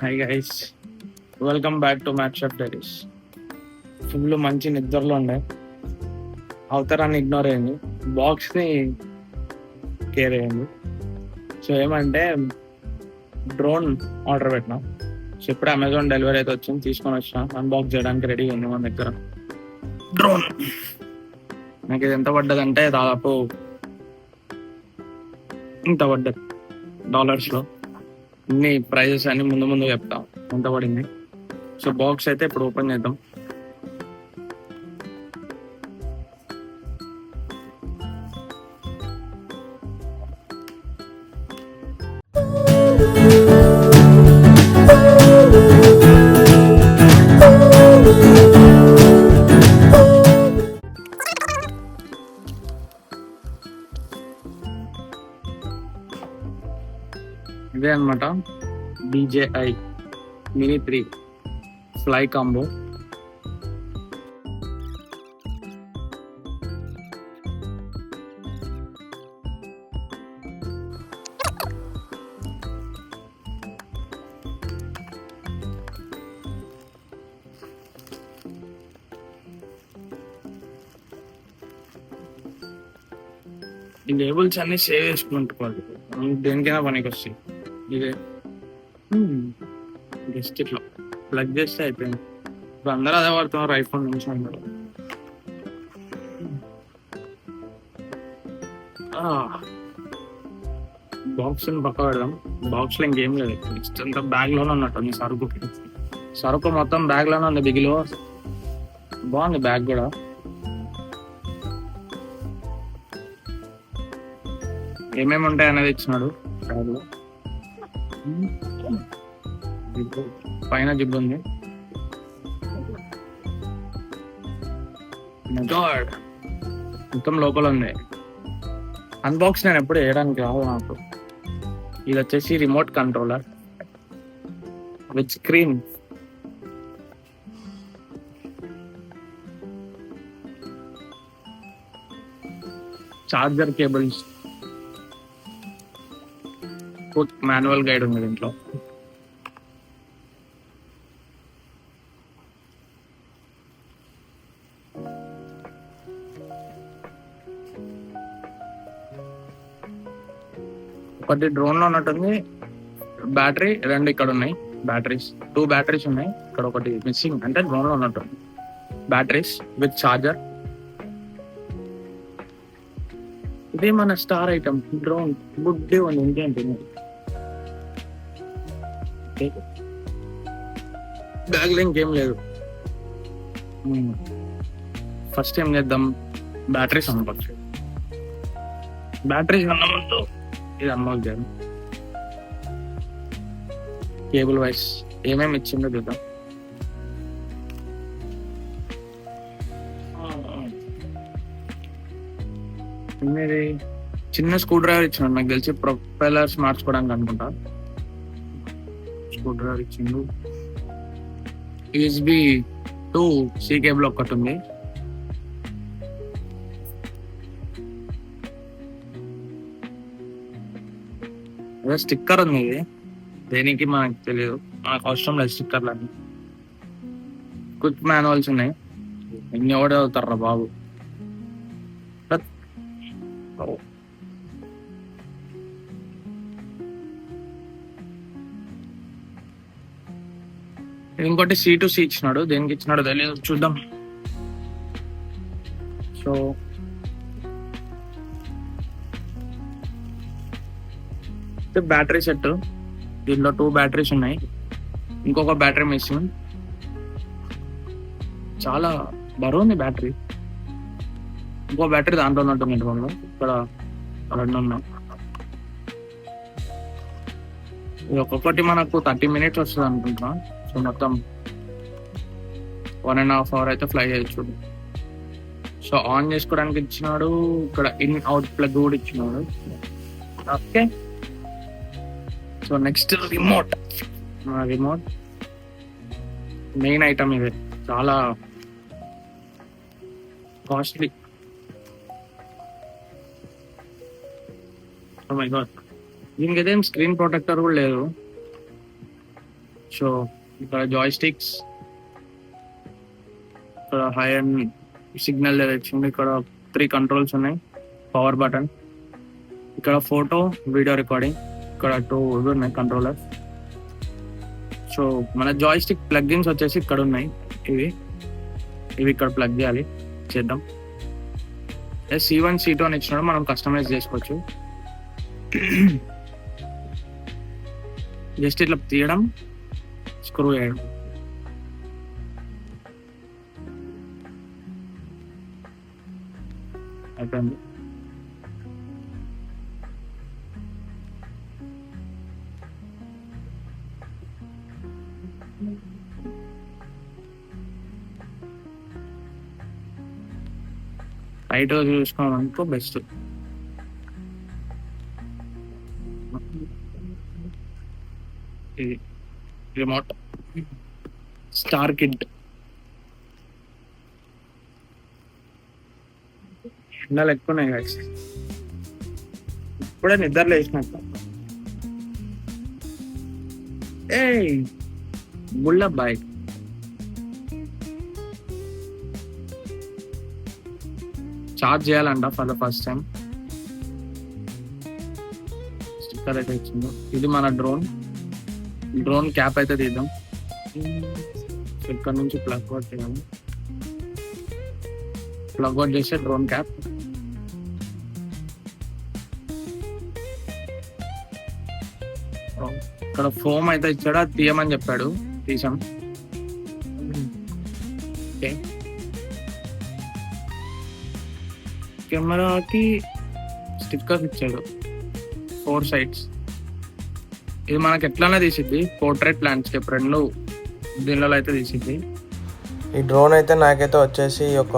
Hi guys, welcome back to match of diaries. Full మంచి నిద్రలో ఉండే అవతరాన్ని ఇగ్నోర్ అయ్యింది, బాక్స్ని కేర్ అయ్యింది. సో ఏమంటే డ్రోన్ ఆర్డర్ పెట్టినా. సో ఇప్పుడు అమెజాన్ డెలివరీ అయితే వచ్చింది, తీసుకొని వచ్చిన అన్బాక్స్ చేయడానికి రెడీగా ఉంది మన దగ్గర డ్రోన్. నాకు ఇది ఎంత పడ్డదంటే దాదాపు ఇంత పడ్డది డాలర్స్లో. అన్ని ప్రైజెస్ అన్ని ముందు చెప్తా ఎంత పడింది. సో బాక్స్ అయితే ఇప్పుడు ఓపెన్ చేద్దాం. ఇదే అనమాట DJI Mini 3 ఫ్లై కాంబో. ఈ లేబుల్స్ అన్ని సేవ్ చేసుకుంటుకోవాలి, దేనికైనా పనికి వస్తాయి. ఇదే జస్ట్ ఇట్లా ప్లగ్ చేస్తే అయిపోయింది. ఇప్పుడు అందరూ అదే వాడుతున్నారు, ఐఫోన్ నుంచి అందరూ. బాక్స్ పక్క పెడదాం. బాక్స్ లో ఇంకేం లేదు, నెక్స్ట్ అంతా బ్యాగ్ లోనే ఉన్నట్టు. సరుకు మొత్తం బ్యాగ్ లోనే ఉంది. బిగిలో బాగుంది బ్యాగ్ కూడా. ఏమేమి ఉంటాయి అనేది ఇచ్చినాడు బ్యాగ్ లో. పైన జిబ్ ఉంది. మొత్తం లోపల ఉంది. అన్బాక్స్ నేను ఎప్పుడు వేయడానికి రాదు నాకు. ఇది వచ్చేసి remote controller with screen. Charger cables, manual guide ఉంది దీంట్లో. ఒకటి డ్రోన్ లో ఉన్నట్టుంది. బ్యాటరీ రెండు ఇక్కడ ఉన్నాయి. బ్యాటరీస్ 2 బ్యాటరీస్ ఉన్నాయి. ఇక్కడ ఒకటి మిస్సింగ్, అంటే డ్రోన్ లో ఉన్నట్టుంది. Batteries with charger. ఇదే మన స్టార్ ఐటమ్ డ్రోన్. గుడ్ ఉంది, ఇంకేంటి. బ్యాగ్ లో ఇంకేం లేదు. ఫస్ట్ ఏం చేద్దాం, బ్యాటరీస్ అన్బాక్స్. బ్యాటరీస్ అన్నమాట ఇది అన్బాక్స్ చేద్దాం. కేబుల్ వైస్ ఏమేమి ఇచ్చిందో చూద్దాం. చిన్న స్క్రూ డ్రైవర్ ఇచ్చినాడు, నాకు తెలిసి ప్రొపెల్లర్స్ మార్చుకోవడానికి అనుకుంటా. స్క్రూ డ్రైవర్ ఇచ్చిండు. USB to C కేబుల్ ఒకటి ఉంది. అదే స్టిక్కర్ ఉంది. ఇది దేనికి మనకు తెలియదు, మనకు అవసరం లేదు స్టిక్కర్లు అన్ని. క్విక్ మాన్యువల్స్ ఉన్నాయి. ఎన్ని ఎవడే అవుతారా బాబు. ఇంకోటి C2C ఇచ్చినాడు, దేనికి ఇచ్చినాడో తెలియదు, చూద్దాం. సో బ్యాటరీ సెట్, దీంట్లో 2 బ్యాటరీస్ ఉన్నాయి. ఇంకొక బ్యాటరీ మిస్సింగ్. చాలా బరువు ఉంది బ్యాటరీ. ఇంకో బ్యాటరీ దాంట్లో ఉన్నట్టుంది. ఇక్కడ 2 ఉన్నాయి. ఇది ఒక్కొక్కటి మనకు 30 minutes వస్తుంది అనుకుంటున్నా. సో మొత్తం 1.5 hours అయితే ఫ్లై చేయొచ్చు. సో ఆన్ చేసుకోవడానికి ఇచ్చినాడు. ఇక్కడ ఇన్ అవుట్ ప్లగ్ కూడా ఇచ్చినాడు. Okay, so next remote. Remote main item ఇది, చాలా కాస్ట్లీ. ఓ మై గాడ్, దీనికి అయితే స్క్రీన్ ప్రొటెక్టర్ కూడా లేదు. సో ఇక్కడ జాయ్ స్టిక్స్, ఇక్కడ హై అండ్ సిగ్నల్ డైరెక్షన్, ఇక్కడ 3 కంట్రోల్స్ ఉన్నాయి, పవర్ బటన్, ఇక్కడ ఫోటో వీడియో రికార్డింగ్, ఇక్కడ 2 ఉన్నాయి కంట్రోలర్. సో మన జాయ్ స్టిక్ ప్లగ్ఇన్స్ వచ్చేసి ఇక్కడ ఉన్నాయి, ఇవి ఇక్కడ ప్లగ్ చేయాలి, చేద్దాం. C1 C2 అని ఇచ్చినాడు, మనం కస్టమైజ్ చేసుకోవచ్చు. జస్ట్ ఇట్లా తీయడం, స్క్రూ వేయడం. అయిపోయింది. టైట్గా చూసుకోవడం అనుకో బెస్ట్. ఇది రిమోట్ స్టార్ కిడ్. ఎండలు ఎక్కువ ఉన్నాయి guys. ఇప్పుడే నిద్ర లేచినట్టు. ఏయ్ బుల్లబ్బాయ్, చార్జ్ చేయాలంట for the first time. Sticker అయితే ఇచ్చింది. ఇది మన డ్రోన్ క్యాప్ అయితే తీద్దాం. ఇక్కడ నుంచి ప్లగ్ అవుట్ చేయాలి. ప్లగ్ అవుట్ చేసే డ్రోన్ క్యాప్. ఇక్కడ ఫోమ్ అయితే ఇచ్చాడు, అది తీయమని చెప్పాడు, తీసాం. ఓకే, కెమెరాకి స్టిక్కర్స్ ఇచ్చాడు 4 సైడ్స్. ఇది మనకి ఎట్లానే తీసిద్ది, పోర్ట్రేట్ ల్యాండ్స్కేప్ 2 దీనిలో అయితే తీసిద్ది. ఈ డ్రోన్ అయితే నాకైతే వచ్చేసి ఒక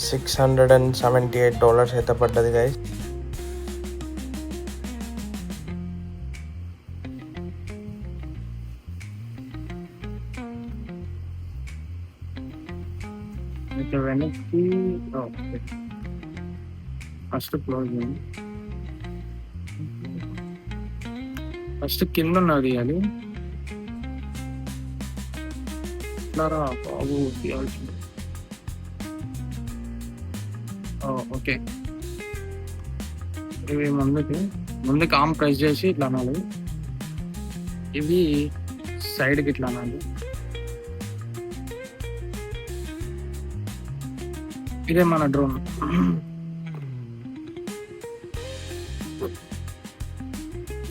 $678 అయితే పడ్డది గైస్. వెనక్కి ఫస్ట్ క్లోజ్ చేయండి. ఫస్ట్ కింద ఉన్నది తీయాలి. ఇట్లారా బాబు తీయాల్సింది. ఓకే, ఇవి ముందుకి ఆమ్ ప్రెస్ చేసి ఇట్లా అనాలి. ఇవి సైడ్కి ఇట్లా అనాలి. ఇదే మన డ్రోన్.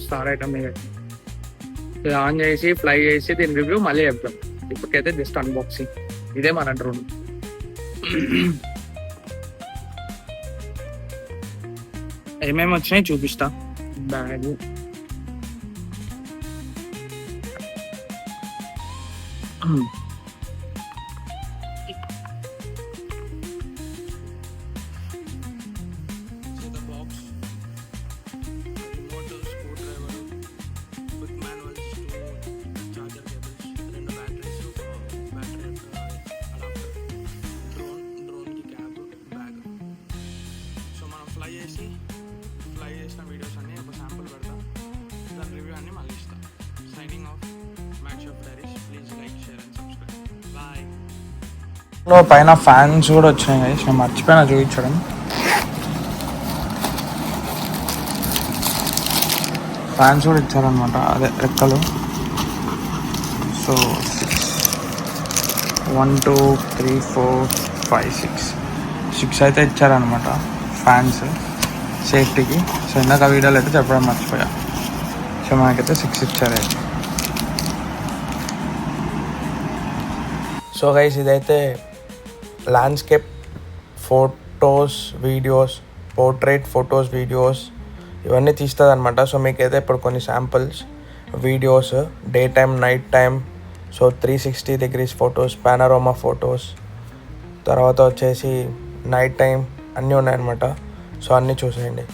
స్టార్ ఐటమ్ ఇది ఆన్ చేసి ఫ్లై చేసి దీని రివ్యూ మళ్ళీ చెప్తాం. ఇప్పటికైతే జస్ట్ అన్బాక్సింగ్. ఇదే మన డ్రోన్. ఏమేమి వచ్చినాయి చూపిస్తా. బ్యాగ్, ఫ్లై చేసిన వీడియోస్ అన్ని ఒక శాంపుల్ పెడతా, దాని రివ్యూ అన్ని మళ్ళీ ఇస్తా. Signing off, match of diaries. Please like, share and subscribe. Bye. పైన ఫ్యాన్స్ కూడా వచ్చినాయి గైస్, నేను మర్చిపోయినా చూపించడం. ఫ్యాన్స్ కూడా ఇచ్చారనమాట, అదే రెక్కలు. సో 1 2 3 4 5 6 అయితే ఇచ్చారనమాట ఫ్యాన్స్ సేఫ్టీకి. సో ఇందాక వీడియోలో అయితే చెప్పడం మర్చిపోయా. సో మనకైతే 6 ఇచ్చారు. సో గైస్, ఇదైతే landscape photos, videos, portrait photos, videos ఇవన్నీ తీస్తుంది అనమాట. సో మీకైతే ఇప్పుడు కొన్ని samples videos, day time, night time, so 360 degrees photos, panorama photos, తర్వాత వచ్చేసి నైట్ టైం అన్నీ ఉన్నాయన్నమాట. సో అన్నీ చూసేయండి.